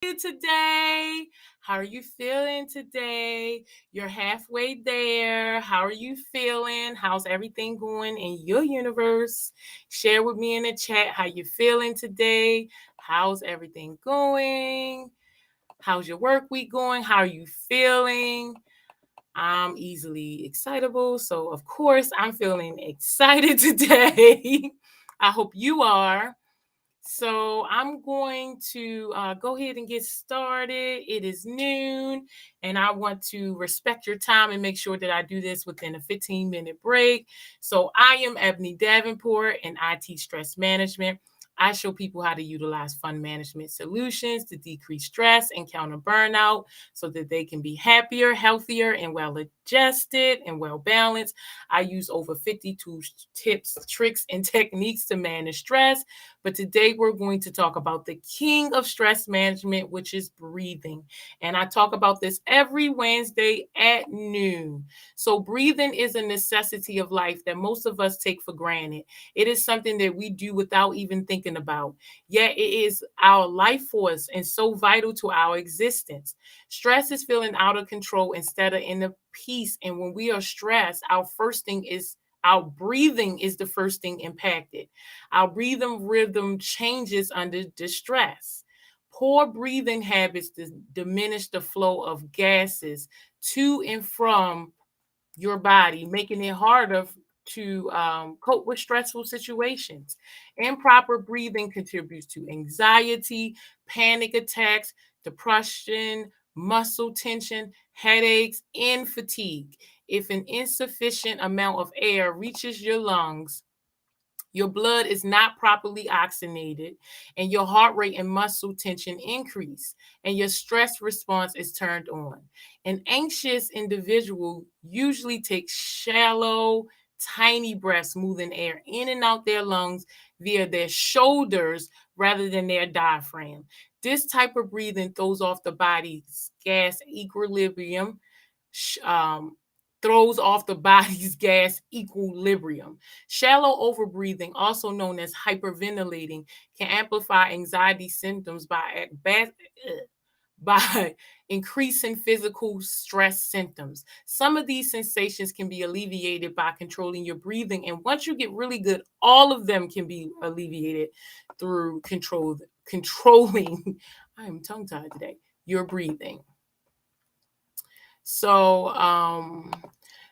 you today? How are you feeling today? You're halfway there. How are you feeling? How's everything going in your universe? Share with me in the chat how you feeling today. How's everything going? How's your work week going? How are you feeling? I'm easily excitable, so of course I'm feeling excited today. I hope you are. So I'm going to go ahead and get started. It is noon, and I want to respect your time and make sure that I do this within a 15-minute break. So I am Ebony Davenport, and I teach stress management. I show people how to utilize fun management solutions to decrease stress and counter burnout so that they can be happier, healthier, and well adjusted and well balanced. I use over 52 tips, tricks, and techniques to manage stress. But today we're going to talk about the king of stress management, which is breathing. And I talk about this every Wednesday at noon. So breathing is a necessity of life that most of us take for granted. It is something that we do without even thinking about. Yet it is our life force and so vital to our existence. Stress is feeling out of control instead of in the peace. And when we are stressed, our breathing is the first thing impacted. Our breathing rhythm changes under distress. Poor breathing habits diminish the flow of gases to and from your body, making it harder to cope with stressful situations. Improper breathing contributes to anxiety, panic attacks, depression, muscle tension, headaches, and fatigue. If an insufficient amount of air reaches your lungs, your blood is not properly oxygenated, and your heart rate and muscle tension increase, and your stress response is turned on. An anxious individual usually takes shallow, tiny breaths, moving air in and out their lungs via their shoulders rather than their diaphragm. This type of breathing throws off the body's gas equilibrium, um, throws off the body's gas equilibrium. Shallow overbreathing, also known as hyperventilating, can amplify anxiety symptoms by increasing physical stress symptoms. Some of these sensations can be alleviated by controlling your breathing. And once you get really good, all of them can be alleviated through controlling, I am tongue tied today, your breathing. So,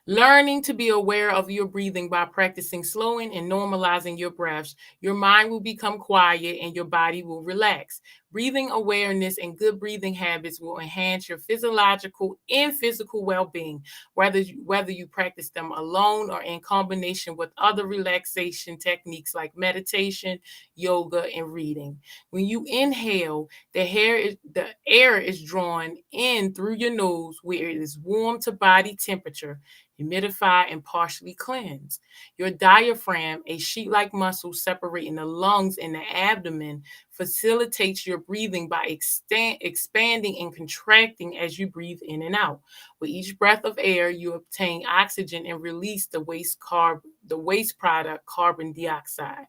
learning to be aware of your breathing by practicing slowing and normalizing your breaths, your mind will become quiet and your body will relax. Breathing awareness and good breathing habits will enhance your physiological and physical well-being, whether you practice them alone or in combination with other relaxation techniques like meditation, yoga, and reading. When you inhale, the air is drawn in through your nose where it is warm to body temperature, humidify, and partially cleanse. Your diaphragm, a sheet-like muscle separating the lungs and the abdomen, facilitates your breathing by expanding and contracting as you breathe in and out. With each breath of air, you obtain oxygen and release the waste product carbon dioxide.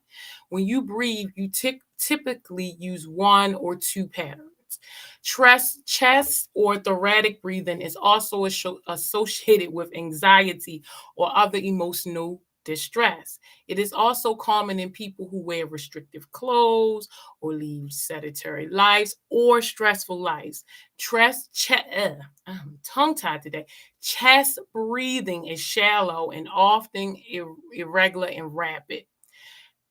When you breathe, you typically use one or two patterns. Chest or thoracic breathing is also associated with anxiety or other emotional distress. It is also common in people who wear restrictive clothes or lead sedentary lives or stressful lives. I'm tongue tied today. Chest breathing is shallow and often irregular and rapid.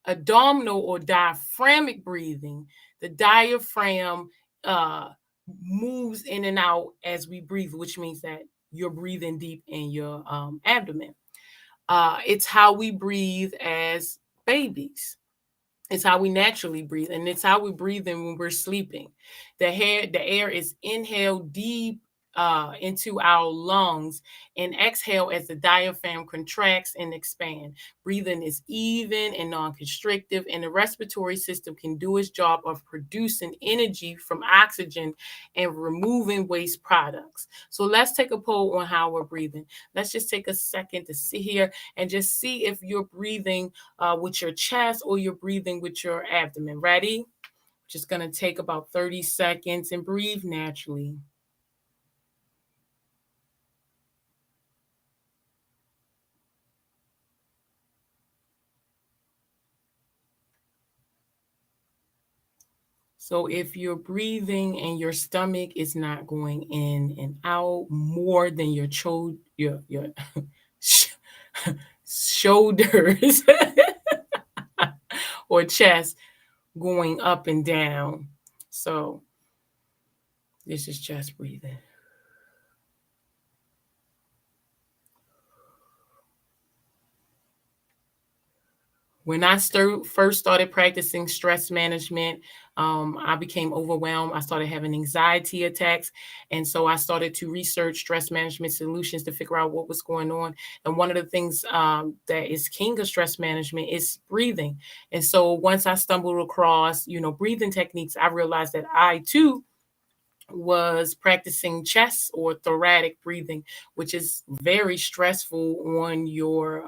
Abdominal or diaphragmic breathing, the diaphragm uh, moves in and out as we breathe, which means that you're breathing deep in your abdomen. It's how we breathe as babies. It's how we naturally breathe, and it's how we breathe in when we're sleeping. The air is inhaled deep into our lungs and exhale as the diaphragm contracts and expand. Breathing is even and non-constrictive, and the respiratory system can do its job of producing energy from oxygen and removing waste products. So let's take a poll on how we're breathing. Let's just take a second to sit here and just see if you're breathing with your chest or you're breathing with your abdomen. Ready? Just going to take about 30 seconds and breathe naturally. So if you're breathing and your stomach is not going in and out more than your shoulders or chest going up and down. So this is chest breathing. When I first started practicing stress management, I became overwhelmed. I started having anxiety attacks. And so I started to research stress management solutions to figure out what was going on. And one of the things that is king of stress management is breathing. And so once I stumbled across, breathing techniques, I realized that I too was practicing chest or thoracic breathing, which is very stressful on your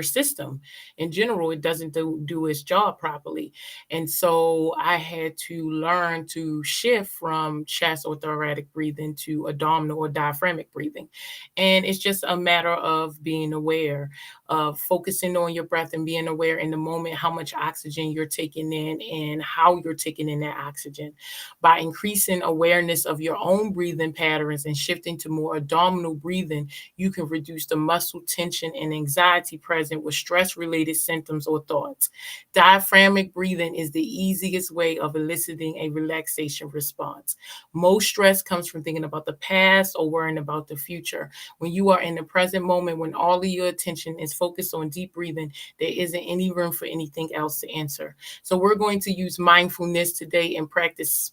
system in general. It doesn't do its job properly. And so I had to learn to shift from chest or thoracic breathing to abdominal or diaphragmic breathing. And it's just a matter of being aware, of focusing on your breath and being aware in the moment how much oxygen you're taking in and how you're taking in that oxygen. By increasing awareness of your own breathing patterns and shifting to more abdominal breathing, you can reduce the muscle tension and anxiety present with stress related symptoms or thoughts. Diaphragmic breathing is the easiest way of eliciting a relaxation response. Most stress comes from thinking about the past or worrying about the future. When you are in the present moment, when all of your attention is focused on deep breathing, there isn't any room for anything else to answer. So we're going to use mindfulness today and practice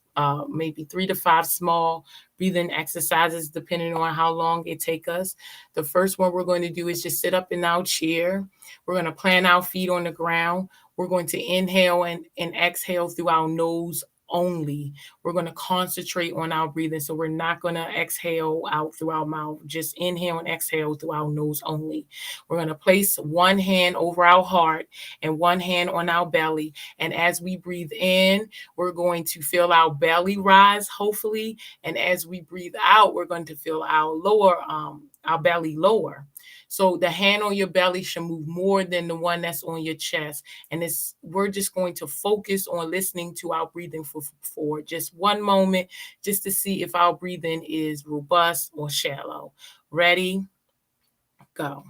maybe 3 to 5 small breathing exercises, depending on how long it takes us. The first one we're going to do is just sit up in our chair. We're going to plant our feet on the ground. We're going to inhale and exhale through our nose only. We're going to concentrate on our breathing. So we're not going to exhale out through our mouth. Just inhale and exhale through our nose only. We're going to place one hand over our heart and one hand on our belly. And as we breathe in, we're going to feel our belly rise, hopefully. And as we breathe out, we're going to feel our belly lower. So the hand on your belly should move more than the one that's on your chest. And we're just going to focus on listening to our breathing for just one moment, just to see if our breathing is robust or shallow. Ready? Go.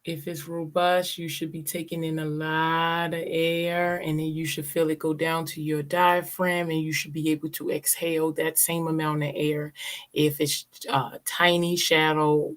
If it's robust, you should be taking in a lot of air, and then you should feel it go down to your diaphragm, and you should be able to exhale that same amount of air. If it's tiny, shallow,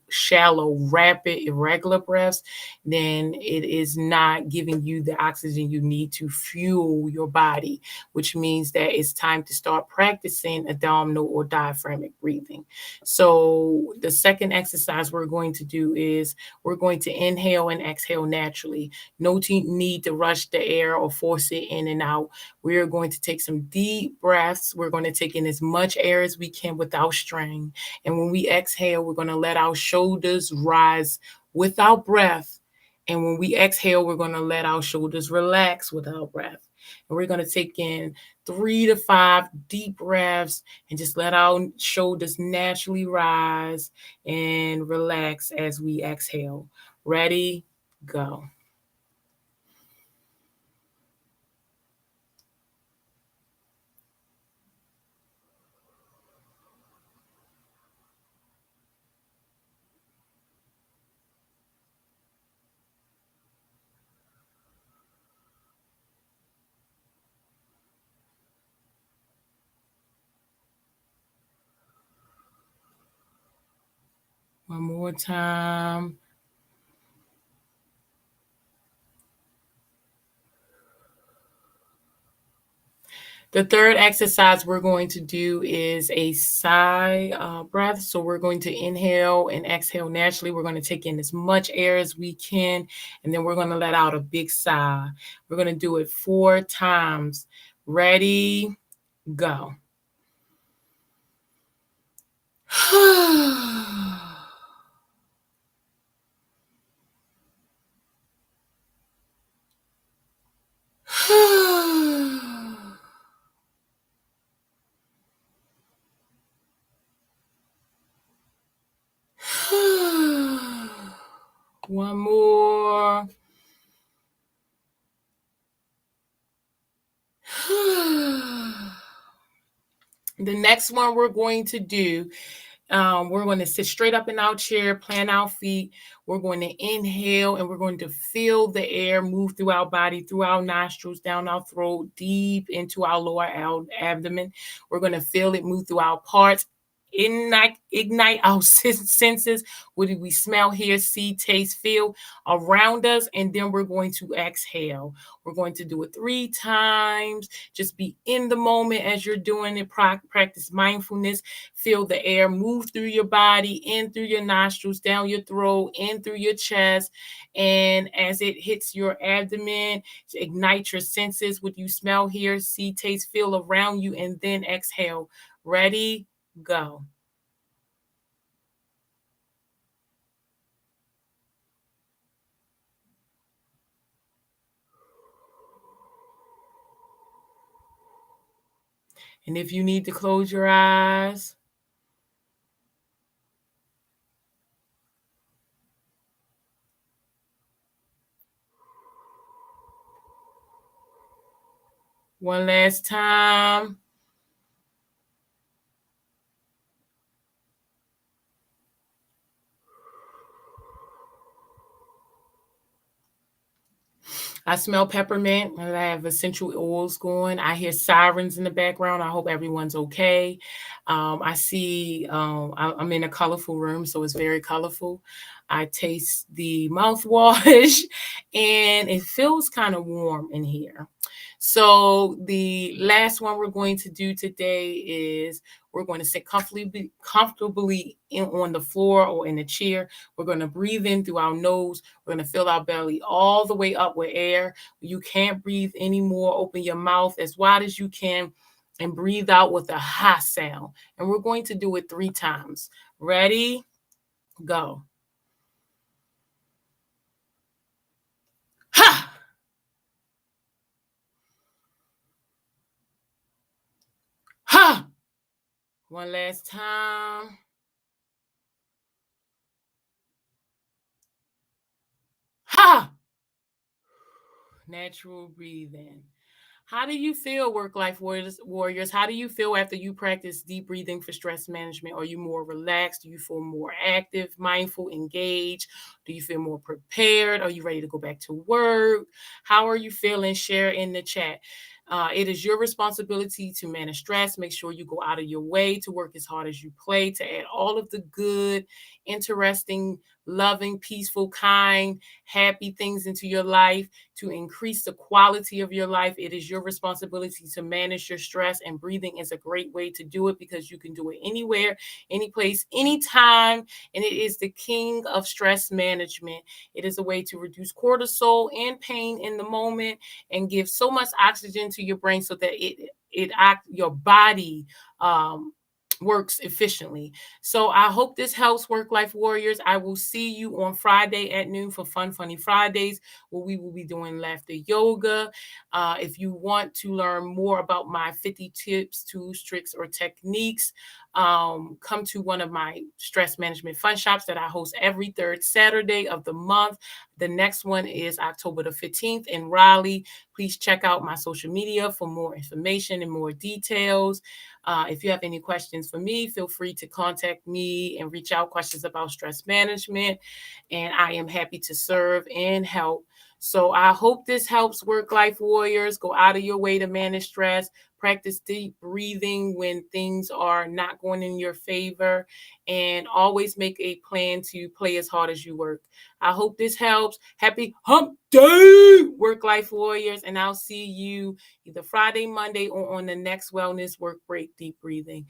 rapid, irregular breaths, then it is not giving you the oxygen you need to fuel your body, which means that it's time to start practicing abdominal or diaphragmic breathing. So the second exercise we're going to do is we're going to inhale and exhale naturally. No need to rush the air or force it in and out. We're going to take some deep breaths. We're going to take in as much air as we can without strain. And when we exhale, we're going to let our shoulders rise without breath. And when we exhale, we're going to let our shoulders relax without breath. And we're going to take in 3 to 5 deep breaths and just let our shoulders naturally rise and relax as we exhale. Ready? Go. One more time. The third exercise we're going to do is a sigh breath. So we're going to inhale and exhale naturally. We're going to take in as much air as we can, and then we're going to let out a big sigh. We're going to do it 4 times. Ready, go. One more. The next one we're going to do, we're going to sit straight up in our chair, plant our feet. We're going to inhale and we're going to feel the air move through our body, through our nostrils, down our throat, deep into our lower abdomen. We're going to feel it move through our parts. Ignite our senses. What do we smell, hear, see, taste, feel around us? And then we're going to exhale. We're going to do it 3 times. Just be in the moment as you're doing it. Practice mindfulness. Feel the air move through your body, in through your nostrils, down your throat, in through your chest. And as it hits your abdomen, ignite your senses. What you smell, hear, see, taste, feel around you, and then exhale. Ready? Go. And if you need to close your eyes, one last time. I smell peppermint and I have essential oils going. I hear sirens in the background. I hope everyone's okay. I see, I'm in a colorful room, so it's very colorful. I taste the mouthwash and it feels kind of warm in here. So the last one we're going to do today is we're going to sit comfortably on the floor or in a chair. We're going to breathe in through our nose. We're going to fill our belly all the way up with air. You can't breathe anymore. Open your mouth as wide as you can and breathe out with a ha sound. And we're going to do it 3 times. Ready? Go. Ha! Ha! One last time. Ha! Natural breathing. How do you feel, work life warriors? How do you feel after you practice deep breathing for stress management? Are you more relaxed? Do you feel more active, mindful, engaged? Do you feel more prepared? Are you ready to go back to work? How are you feeling? Share in the chat. It is your responsibility to manage stress. Make sure you go out of your way to work as hard as you play, to add all of the good, interesting, loving, peaceful, kind, happy things into your life to increase the quality of your life. It is your responsibility to manage your stress, and breathing is a great way to do it because you can do it anywhere, any place, anytime, and it is the king of stress management. It is a way to reduce cortisol and pain in the moment and give so much oxygen to your brain so that your body works efficiently. So I hope this helps, work life warriors. I will see you on Friday at noon for Fun Funny Fridays, where we will be doing laughter yoga. If you want to learn more about my 50 tips, tools, tricks, or techniques, come to one of my stress management fun shops that I host every 3rd Saturday of the month. The next one is October the 15th in Raleigh. Please check out my social media for more information and more details. If you have any questions for me, feel free to contact me and reach out questions about stress management. And I am happy to serve and help. So I hope this helps work-life warriors. Go out of your way to manage stress. Practice deep breathing when things are not going in your favor, and always make a plan to play as hard as you work. I hope this helps. Happy hump day, work-life warriors, and I'll see you either Friday, Monday, or on the next wellness work break deep breathing.